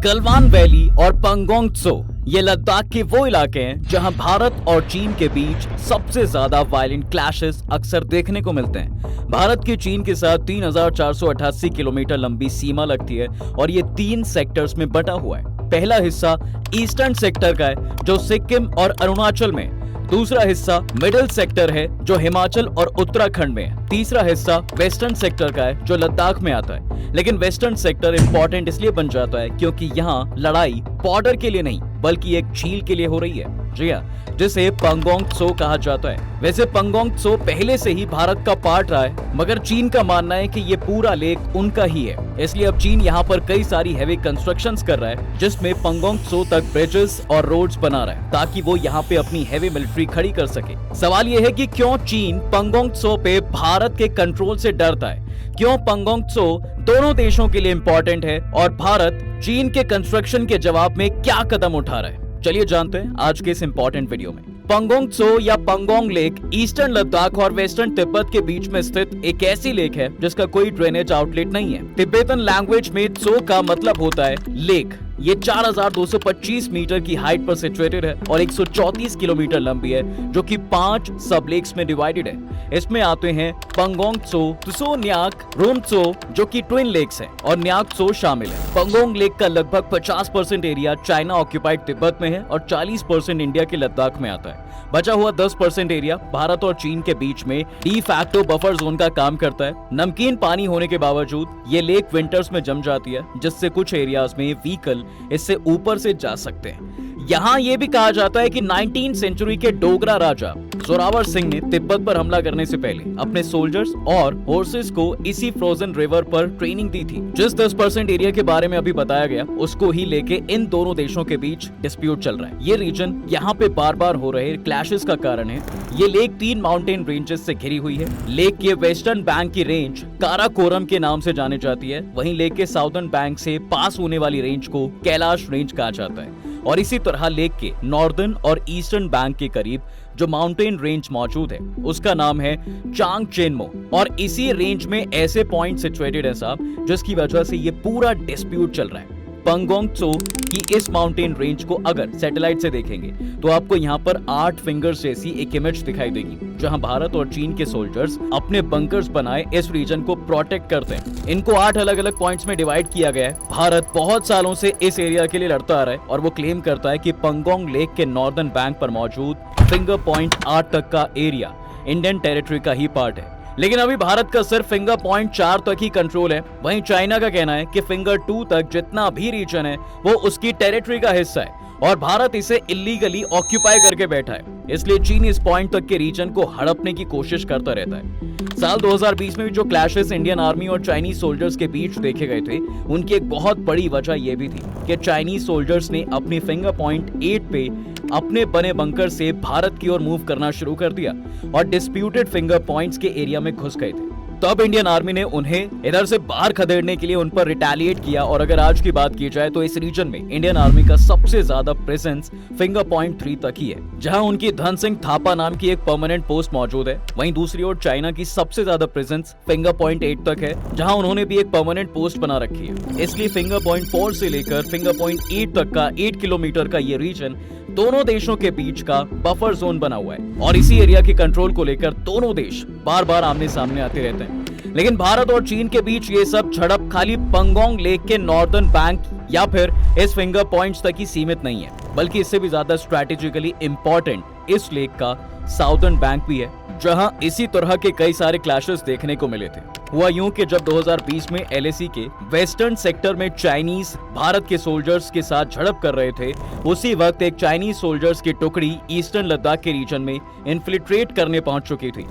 Galwan valley और पंगोंग त्सो ये लद्दाख के वो इलाके हैं जहां भारत और चीन के बीच सबसे ज्यादा वायलेंट क्लैशेस अक्सर देखने को मिलते हैं। भारत की चीन के साथ 3488 किलोमीटर लंबी सीमा लगती है और ये 3 सेक्टर्स में बटा हुआ है। पहला हिस्सा ईस्टर्न सेक्टर का है जो सिक्किम और अरुणाचल में, दूसरा हिस्सा मिडिल सेक्टर है जो हिमाचल और उत्तराखंड में है, तीसरा हिस्सा वेस्टर्न सेक्टर का है जो लद्दाख में आता है। लेकिन वेस्टर्न सेक्टर इंपॉर्टेंट इसलिए बन जाता है क्योंकि यहाँ लड़ाई बॉर्डर के लिए नहीं बल्कि एक झील के लिए हो रही है, जी हाँ, जिसे पंगोंग त्सो कहा जाता है। वैसे पंगोंग त्सो पहले से ही भारत का पार्ट रहा है, मगर चीन का मानना है कि ये पूरा लेक उनका ही है, इसलिए अब चीन यहाँ पर कई सारी हैवी कंस्ट्रक्शंस कर रहा है जिसमें पंगोंग त्सो तक ब्रिजेस और रोड्स बना रहा है ताकि वो यहाँ पे अपनी हैवी मिलिट्री खड़ी कर सके। सवाल ये है कि क्यों चीन पंगोंग त्सो पे भारत के कंट्रोल से डरता है, क्यों पंगोंग त्सो दोनों देशों के लिए इंपॉर्टेंट है और भारत चीन के कंस्ट्रक्शन के जवाब में क्या कदम उठा रहा है। चलिए जानते हैं आज के इस इंपॉर्टेंट वीडियो में। पंगोंग त्सो या पंगोंग लेक ईस्टर्न लद्दाख और वेस्टर्न तिब्बत के बीच में स्थित एक ऐसी लेक है जिसका कोई ड्रेनेज आउटलेट नहीं है। तिब्बतन लैंग्वेज में त्सो का मतलब होता है लेक। ये 4225 मीटर की हाइट पर सिचुएटेड है और 134 किलोमीटर लंबी है जो कि 5 सब लेक्स में डिवाइडेड है। इसमें आते हैं पंगोंग त्सो, त्सो न्याक, रोम त्सो जो कि ट्विन लेक्स हैं और न्याक त्सो शामिल है। पंगोंग लेक का लगभग 50% एरिया चाइना ऑक्यूपाइड तिब्बत में है और 40% इंडिया के लद्दाख में आता है। बचा हुआ 10% एरिया भारत और चीन के बीच में डी फैक्टो बफर जोन का काम करता है। नमकीन पानी होने के बावजूद ये लेक विंटर्स में जम जाती है जिससे कुछ एरियाज में व्हीकल इससे ऊपर से जा सकते हैं। यहाँ ये भी कहा जाता है कि 19वीं सेंचुरी के डोगरा राजा जोरावर सिंह ने तिब्बत पर हमला करने से पहले अपने सोल्जर्स और हॉर्सेस को इसी फ्रोजन रिवर पर ट्रेनिंग दी थी। जिस 10% एरिया के बारे में अभी बताया गया उसको ही लेके इन दोनों देशों के बीच डिस्प्यूट चल रहा है। ये रीजन यहाँ पे बार बार हो रहे क्लैशेस का कारण है। ये लेक 3 माउंटेन रेंजेस से घिरी हुई है। लेक के वेस्टर्न बैंक की रेंज काराकोरम के नाम से जानी जाती है, वहीं लेक के साउदर्न बैंक से पास होने वाली रेंज को कैलाश रेंज कहा जाता है। और इसी तरह लेक के नॉर्दर्न और ईस्टर्न बैंक के करीब जो माउंटेन रेंज मौजूद है उसका नाम है चांग चेनमो और इसी रेंज में ऐसे पॉइंट सिचुएटेड है साहब जिसकी वजह से ये पूरा डिस्प्यूट चल रहा है। पंगोंग त्सो की इस माउंटेन रेंज को अगर सैटेलाइट से देखेंगे तो आपको यहाँ पर 8 फिंगर्स जैसी एक इमेज दिखाई देगी जहाँ भारत और चीन के सोल्जर्स अपने बंकर्स बनाए इस रीजन को प्रोटेक्ट करते हैं। इनको 8 अलग अलग पॉइंट्स में डिवाइड किया गया है। भारत बहुत सालों से इस एरिया के लिए लड़ता आ रहा है और वो क्लेम करता है कि पंगोंग लेक के नॉर्दर्न बैंक पर मौजूद फिंगर पॉइंट 8 तक का एरिया इंडियन टेरिटरी का ही पार्ट है। लेकिन अभी भारत का सिर्फ फिंगर पॉइंट 4 तक ही कंट्रोल है। वहीं चाइना का कहना है कि फिंगर 2 तक जितना भी रीजन है वो उसकी टेरिटरी का हिस्सा है और भारत इसे इलीगली ऑक्यूपाई करके बैठा है, इसलिए चीन इस पॉइंट तक के रीजन को हड़पने की कोशिश करता रहता है। साल 2020 में भी जो क्लैशेस इंडियन आर्मी और चाइनीज सोल्जर्स के बीच देखे गए थे उनकी एक बहुत बड़ी वजह यह भी थी कि चाइनीज सोल्जर्स ने अपनी फिंगर पॉइंट 8 पे अपने बने बंकर से भारत की ओर मूव करना शुरू कर दिया और डिस्प्यूटेड फिंगर पॉइंट्स के एरिया में घुस गए थे। तब इंडियन आर्मी ने उन्हें इधर से बाहर खदेड़ने के लिए उन पर रिटेलिएट किया और अगर आज की बात की जाए तो इस रीजन में इंडियन आर्मी का सबसे ज्यादा प्रेजेंस फिंगर पॉइंट 3 तक ही है, जहां उनकी धन सिंह थापा नाम की एक परमानेंट पोस्ट मौजूद है। वहीं दूसरी ओर चाइना की सबसे ज्यादा प्रेजेंस फिंगर पॉइंट 8 तक है, जहां उन्होंने भी एक परमानेंट पोस्ट बना रखी है। इसलिए फिंगर पॉइंट 4 से लेकर फिंगर पॉइंट 8 तक का 8 किलोमीटर का ये रीजन दोनों देशों के बीच का बफर जोन बना हुआ है और इसी एरिया के कंट्रोल को लेकर दोनों देश बार बार आमने सामने आते रहते हैं। लेकिन भारत और चीन के बीच ये सब झड़प खाली पंगोंग लेक के नॉर्दर्न बैंक या फिर इस फिंगर पॉइंट्स तक ही सीमित नहीं है, बल्कि इससे भी ज्यादा स्ट्रैटेजिकली इंपॉर्टेंट इस लेक का साउदर्न बैंक भी है, जहां इसी तरह के कई सारे क्लैशेस देखने को मिले थे। हुआ यूं कि जब 2020 में एलएसी के वेस्टर्न सेक्टर में चाइनीज भारत के सोल्जर्स के साथ झड़प कर रहे थे, उसी वक्त एक चाइनीज सोल्जर्स की टुकड़ी ईस्टर्न लद्दाख के रीजन में इन्फिल्ट्रेट करने पहुंच चुकी थी।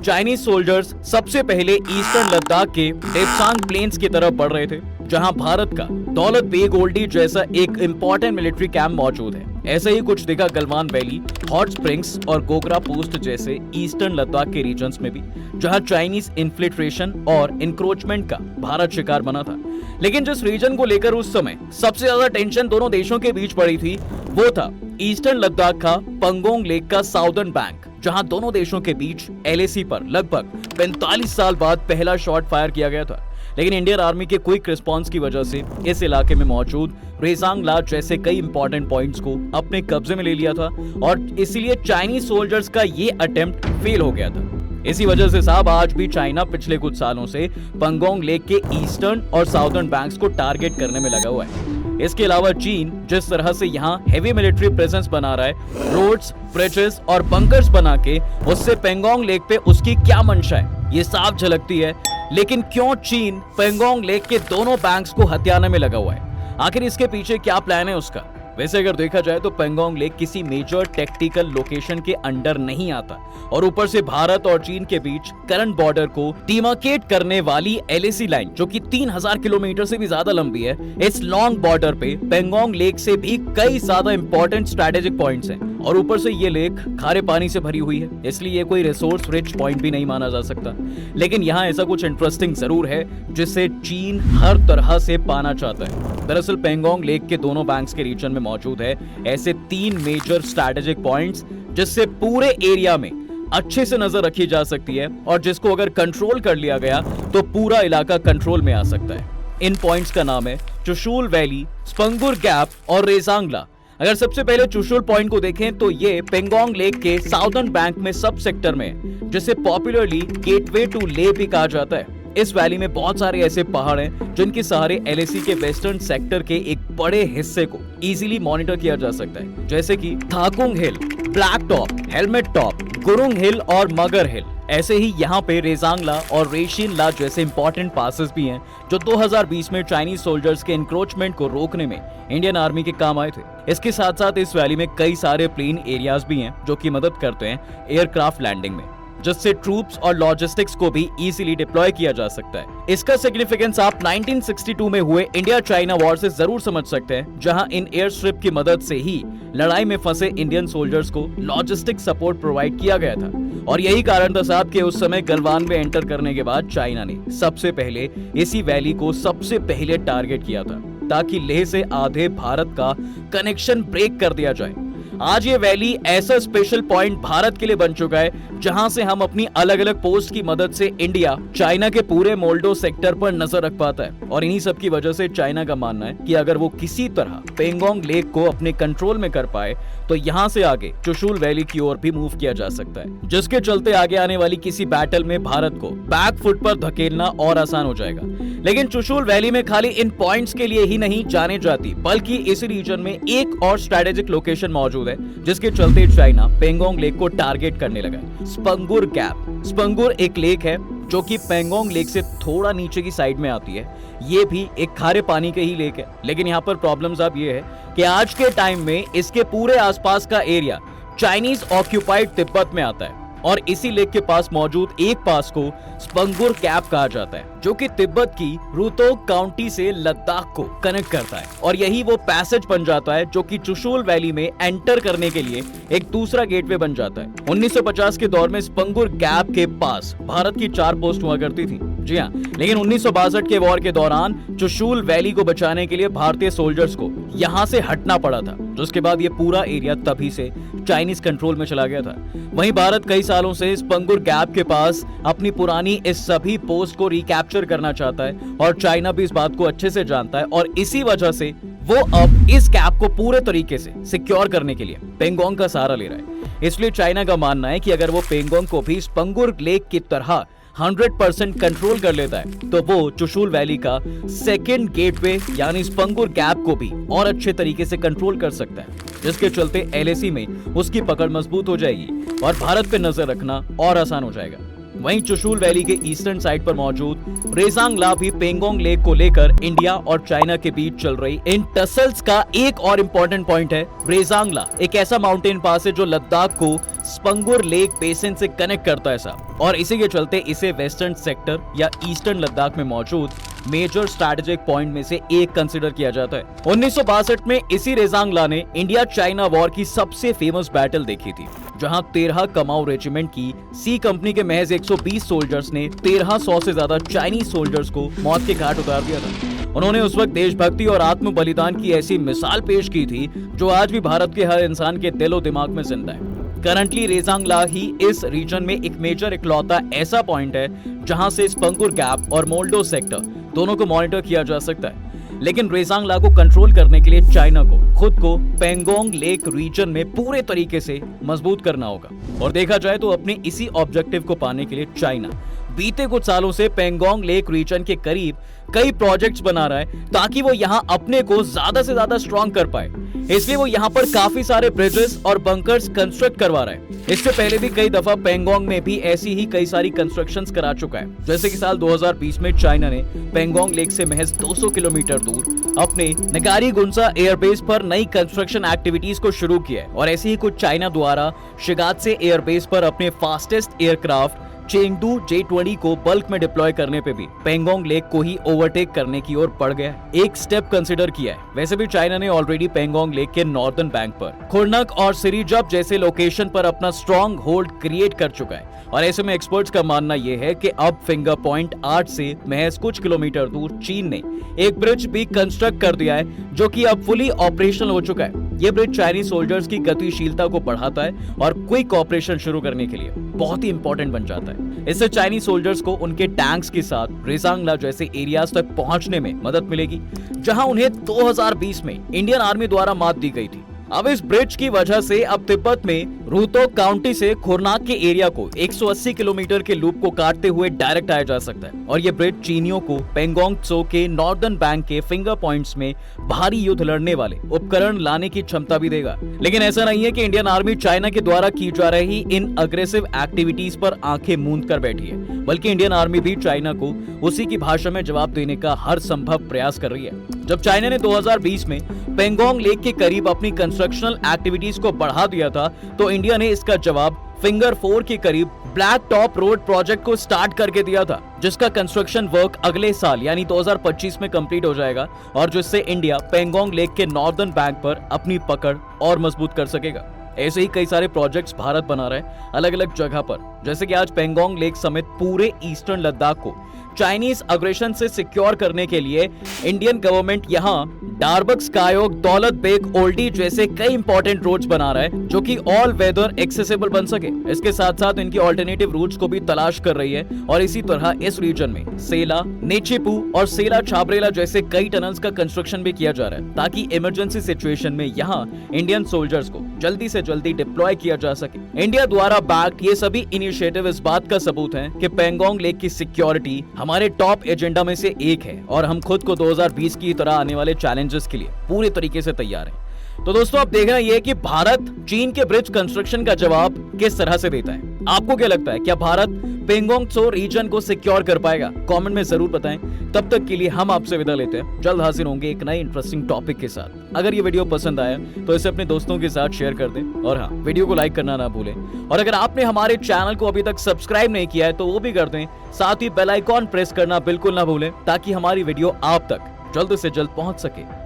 चाइनीज सोल्जर्स सबसे पहले ईस्टर्न लद्दाख के डेप्सांग प्लेन्स की तरफ बढ़ रहे थे, जहां भारत का दौलत बेग ओल्डी जैसा एक इंपॉर्टेंट मिलिट्री कैंप मौजूद है। ऐसे ही कुछ दिखा गलवान वैली, हॉट स्प्रिंग्स और गोगरा पोस्ट जैसे ईस्टर्न लद्दाख के रीजन्स में भी, जहां चाइनीज इन्फिल्ट्रेशन और इंक्रोचमेंट का भारत शिकार बना था। लेकिन जिस रीजन को लेकर उस समय सबसे ज्यादा टेंशन दोनों देशों के बीच पड़ी थी वो था ईस्टर्न लद्दाख का पंगोंग लेक का साउदर्न बैंक, जहां दोनों देशों के बीच एलएसी पर लगभग 45 साल बाद पहला शॉट फायर किया गया था। लेकिन इंडियन आर्मी के क्विक रिस्पांस की वजह से इस इलाके में मौजूद रेजांग ला जैसे कई इंपॉर्टेंट पॉइंट्स को अपने कब्जे में ले लिया था और इसीलिए चाइनीज सोल्जर्स का ये अटेम्प्ट फेल हो गया था। इसी वजह से साहब आज भी चाइना पिछले कुछ सालों से पंगोंग लेक के ईस्टर्न और साउदर्न बैंक्स को टारगेट करने में लगा हुआ है। इसके अलावा चीन जिस तरह से यहाँ हेवी मिलिट्री प्रेजेंस बना रहा है, रोड्स, ब्रिजेस और बंकर्स बना के, उससे पेंगोंग लेक पे उसकी क्या मंशा है ये साफ झलकती है। लेकिन क्यों चीन पेंगोंग लेक के दोनों बैंक्स को हथियाने में लगा हुआ है? आखिर इसके पीछे क्या प्लान है उसका? वैसे अगर देखा जाए तो पेंगोंग लेक किसी मेजर टेक्टिकल लोकेशन के अंडर नहीं आता और ऊपर से भारत और चीन के बीच करंट बॉर्डर को डिमार्केट करने वाली एलएसी लाइन जो कि 3000 किलोमीटर से भी ज्यादा लंबी है, इस लॉन्ग बॉर्डर पे पेंगोंग लेक से भी कई ज्यादा इंपॉर्टेंट स्ट्रेटेजिक पॉइंट्स हैं और ऊपर से ये लेक खारे पानी से भरी हुई है, इसलिए ये कोई रिसोर्स रिच पॉइंट भी नहीं माना जा सकता। लेकिन यहाँ ऐसा कुछ इंटरेस्टिंग जरूर है जिसे चीन हर तरह से पाना चाहता है। दरअसल पेंगोंग लेक के दोनों बैंक्स के रीजन में मौजूद है ऐसे 3 मेजर स्ट्रैटेजिक पॉइंट्स जिससे पूरे एरिया में अच्छे से नजर रखी जा सकती है और जिसको अगर कंट्रोल कर लिया गया तो पूरा इलाका कंट्रोल में आ सकता है। इन पॉइंट्स का नाम है चुशूल वैली, स्पंगुर गैप और रेजांग ला। अगर सबसे पहले चुशूल पॉइंट को देखें तो ये पेंगोंग लेक के साउदर्न बैंक में सब सेक्टर में है, जिसे पॉपुलरली गेटवे टू ले भी कहा जाता है। इस वैली में बहुत सारे ऐसे पहाड़ हैं जिनके सहारे एलएसी के वेस्टर्न सेक्टर के एक बड़े हिस्से को इजीली मॉनिटर किया जा सकता है, जैसे कि Thakung hill, black top, helmet top, Gurung hill और मगर हिल। ऐसे ही यहाँ पे रेजांग ला और रेशिन ला जैसे इंपॉर्टेंट पासेस भी हैं जो 2020 में चाइनीज सोल्जर्स के इंक्रोचमेंट को रोकने में इंडियन आर्मी के काम आए थे। इसके साथ साथ इस वैली में कई सारे प्लेन एरियाज भी हैं जो कि मदद करते हैं एयरक्राफ्ट लैंडिंग में, जिससे ट्रूप्स और लॉजिस्टिक्स को भी इजीली डिप्लॉय किया जा सकता है। इसका सिग्निफिकेंस आप 1962 में हुए इंडिया चाइना वॉर से जरूर समझ सकते हैं, जहां इन एयर स्ट्रिप की मदद से ही लड़ाई में फंसे इंडियन सोल्जर्स को लॉजिस्टिक सपोर्ट प्रोवाइड किया गया था। और यही कारण था साहब कि उस समय गलवान में एंटर करने के बाद चाइना ने सबसे पहले इसी वैली को सबसे पहले टारगेट किया था, ताकि लेह से आधे भारत का कनेक्शन ब्रेक कर दिया जाए। आज ये वैली ऐसा स्पेशल पॉइंट भारत के लिए बन चुका है जहां से हम अपनी अलग अलग पोस्ट की मदद से इंडिया चाइना के पूरे मोल्डो सेक्टर पर नजर रख पाता है। और इन्हीं सब की वजह से चाइना का मानना है कि अगर वो किसी तरह पेंगोंग लेक को अपने कंट्रोल में कर पाए तो यहाँ से आगे चुशूल वैली की ओर भी मूव किया जा सकता है, जिसके चलते आगे आने वाली किसी बैटल में भारत को बैक फुट पर धकेलना और आसान हो जाएगा। लेकिन चुशूल वैली में खाली इन पॉइंट्स के लिए ही नहीं जाने जाती, बल्कि इस रीजन में एक और स्ट्रेटेजिक लोकेशन मौजूद है जिसके चलते चाइना पेंगोंग लेक को टारगेट करने लगा है। स्पंगुर गैप। स्पंगुर एक लेक है जो कि पेंगोंग लेक से थोड़ा नीचे की साइड में आती है। ये भी एक खारे पानी के ही लेक है, लेकिन यहाँ पर प्रॉब्लम्स अब ये है कि आज के टाइम में इसके पूरे आसपास का एरिया चाइनीज ऑक्यूपाइड तिब्बत में आता है और इसी लेक के पास मौजूद एक पास को स्पंगुर कैप कहा जाता है, जो कि तिब्बत की रुतोग काउंटी से लद्दाख को कनेक्ट करता है। और यही वो पैसेज बन जाता है जो कि चुशूल वैली में एंटर करने के लिए एक दूसरा गेटवे बन जाता है। 1950 के दौर में स्पंगुर गैप के पास भारत की 4 पोस्ट हुआ करती थी, जी हाँ, लेकिन 1962 के वॉर के दौरान चुशूल वैली को बचाने के लिए भारतीय सोल्जर्स को यहाँ से हटना पड़ा था, जिसके बाद ये पूरा एरिया तभी से चाइनीज कंट्रोल में चला गया था। वहीं भारत कई सालों से स्पंगुर गैप के पास अपनी पुरानी इस सभी पोस्ट को रिकैप्चर करना चाहता है और चाइना भी इस बात को अच्छे से जानता है और इसी वजह से वो अब इस गैप को पूरे तरीके से सिक्योर करने के लिए पेंगोंग का सहारा ले रहा है। इसलिए चाइना का मानना है कि अगर वो पेंगोंग को भी स्पंगुर लेक की तरह 100% कंट्रोल कर लेता है तो वो चुशूल वैली का सेकेंड गेटवे यानी स्पंगुर गैप को भी और अच्छे तरीके से कंट्रोल कर सकता है, जिसके चलते एलएसी में उसकी पकड़ मजबूत हो जाएगी और भारत पे नजर रखना और आसान हो जाएगा। वहीं चुशूल वैली के ईस्टर्न साइड पर मौजूद रेजांग ला भी पेंगोंग लेक को लेकर इंडिया और चाइना के बीच चल रही इन टसल्स का एक और इम्पोर्टेंट पॉइंट है। रेजांग ला एक ऐसा माउंटेन पास है जो लद्दाख को स्पंगुर लेक बेसिन से कनेक्ट करता है साहब, और इसी के चलते इसे वेस्टर्न सेक्टर या ईस्टर्न लद्दाख में मौजूद मेजर स्ट्रैटेजिक पॉइंट में से एक कंसीडर किया जाता है। 1962 में इसी रेजांग ला ने इंडिया चाइना वॉर की सबसे फेमस बैटल देखी थी, जहां 13 कमाऊ रेजिमेंट की सी कंपनी के महज 120 सोल्जर्स ने 1300 से ज्यादा चाइनीज सोल्जर्स को मौत के घाट उतार दिया था। उन्होंने उस वक्त देशभक्ति और आत्म बलिदान की ऐसी मिसाल पेश की थी जो आज भी भारत के हर इंसान के दिलो दिमाग में जिंदा है। करंटली रेजांग ला ही इस रीजन में एक मेजर इकलौता ऐसा पॉइंट है जहां से स्पंगुर गैप और मोल्डो सेक्टर दोनों को मॉनिटर किया जा सकता है। लेकिन रेजांग ला को कंट्रोल करने के लिए चाइना को खुद को पेंगोंग लेक रीजन में पूरे तरीके से मजबूत करना होगा। और देखा जाए तो अपने इसी ऑब्जेक्टिव को पाने के लिए चाइना बीते कुछ सालों से पेंगोंग लेक रीजन के करीब कई प्रोजेक्ट्स बना रहा है ताकि वो यहाँ अपने को ज्यादा से ज्यादा स्ट्रॉन्ग कर पाए। इसलिए वो यहाँ पर काफी सारे ब्रिजेस और बंकर्स कंस्ट्रक्ट करवा रहा है। इससे पहले भी कई दफा पेंगोंग में भी ऐसी ही कई सारी कंस्ट्रक्शंस करा चुका है। जैसे कि साल 2020 में चाइना ने पेंगोंग लेक से महज 200 किलोमीटर दूर अपने नगारी गुंसा एयरबेस पर नई कंस्ट्रक्शन एक्टिविटीज को शुरू किया है। और ऐसे ही कुछ चाइना द्वारा शिगात्से एयरबेस पर अपने फास्टेस्ट एयरक्राफ्ट चेंगडू J-20 को बल्क में डिप्लॉय करने पे भी पेंगोंग लेक को ही ओवरटेक करने की ओर बढ़ गया है। एक स्टेप कंसीडर किया है। वैसे भी चाइना ने ऑलरेडी पेंगोंग लेक के नॉर्दर्न बैंक पर खुरनक और सिरिजप जैसे लोकेशन पर अपना स्ट्रॉन्ग होल्ड क्रिएट कर चुका है। और ऐसे में एक्सपर्ट्स का मानना यह है कि अब फिंगर पॉइंट 8 से महज कुछ किलोमीटर दूर चीन ने एक ब्रिज भी कंस्ट्रक्ट कर दिया है जो कि अब फुली ऑपरेशनल हो चुका है। यह ब्रिज चाइनीज सोल्जर्स की गतिशीलता को बढ़ाता है और क्विक ऑपरेशन शुरू करने के लिए बहुत ही इंपॉर्टेंट बन जाता है। इससे चाइनीज सोल्जर्स को उनके टैंक्स के साथ रेजांग ला जैसे एरियाज तक पहुंचने में मदद मिलेगी जहां उन्हें 2020 में इंडियन आर्मी द्वारा मात दी गई थी। अब इस ब्रिज की वजह से अब तिब्बत में रूतो काउंटी से खुरनाक के एरिया को 180 किलोमीटर के लूप को काटते हुए डायरेक्ट आया जा सकता है। और ये ब्रिज चीनियों को पेंगोंग त्सो के नॉर्दर्न बैंक के फिंगर पॉइंट्स में भारी युद्ध लड़ने वाले उपकरण लाने की क्षमता भी देगा। लेकिन ऐसा नहीं है कि इंडियन आर्मी चाइना के द्वारा की जा रही इन अग्रेसिव एक्टिविटीज पर आंखें मूंद कर बैठी है, बल्कि इंडियन आर्मी भी चाइना को उसी की भाषा में जवाब देने का हर संभव प्रयास कर रही है। जब चाइना ने 2020 में पेंगोंग लेक के करीब अपनी कंस्ट्रक्शनल एक्टिविटीज को बढ़ा दिया था तो इंडिया ने इसका जवाब फिंगर 4 के करीब ब्लैक टॉप रोड प्रोजेक्ट को स्टार्ट करके दिया था, जिसका कंस्ट्रक्शन वर्क अगले साल यानी 2025 में कंप्लीट हो जाएगा और जिससे इंडिया पेंगोंग लेक के नॉर्दर्न बैंक पर अपनी पकड़ और मजबूत कर सकेगा। ऐसे ही कई सारे प्रोजेक्ट्स भारत बना रहा है अलग अलग जगह पर, जैसे कि आज पेंगोंग लेक समेत पूरे ईस्टर्न लद्दाख को चाइनीज अग्रेशन से सिक्योर करने के लिए इंडियन गवर्नमेंट यहाँ डारबक स्कायोक दौलत बेग ओल्डी जैसे कई इंपॉर्टेंट रोड्स बना रहा है जो कि ऑल वेदर एक्सेसिबल बन सके। इसके साथ साथ इनकी ऑल्टरनेटिव रूट्स को भी तलाश कर रही है और इसी तरह इस रीजन में सेला, नेचेपू और सेला छाबरेला जैसे कई टनल्स का कंस्ट्रक्शन भी किया जा रहा है ताकि इमरजेंसी सिचुएशन में यहाँ इंडियन सोल्जर्स को जल्दी से जल्दी डिप्लॉय किया जा सके। इंडिया द्वारा बैक्ड ये सभी इनिशिएटिव इस बात का सबूत है कि पेंगोंग लेक की सिक्योरिटी हमारे टॉप एजेंडा में से एक है और हम खुद को 2020 की तरह आने वाले चैलेंजेस के लिए पूरे तरीके से तैयार हैं। तो दोस्तों अब देखना यह है कि भारत चीन के ब्रिज कंस्ट्रक्शन का जवाब किस तरह से देता है। आपको क्या लगता है, क्या भारत पेंगोंग त्सो रीजन को सिक्योर कर पाएगा? कमेंट में जरूर बताएं। तब तक के लिए हम आपसे विदा लेते हैं। जल्द हाजिर होंगे एक नए इंटरेस्टिंग टॉपिक के साथ। अगर ये वीडियो पसंद आया तो इसे अपने दोस्तों के साथ शेयर कर दें और हाँ, वीडियो को लाइक करना ना भूलें। और अगर आपने हमारे चैनल को अभी तक सब्सक्राइब नहीं किया है तो वो भी कर दें। साथ ही बेल आइकॉन प्रेस करना बिल्कुल ना भूलें ताकि हमारी वीडियो आप तक जल्द से जल्द पहुंच सके।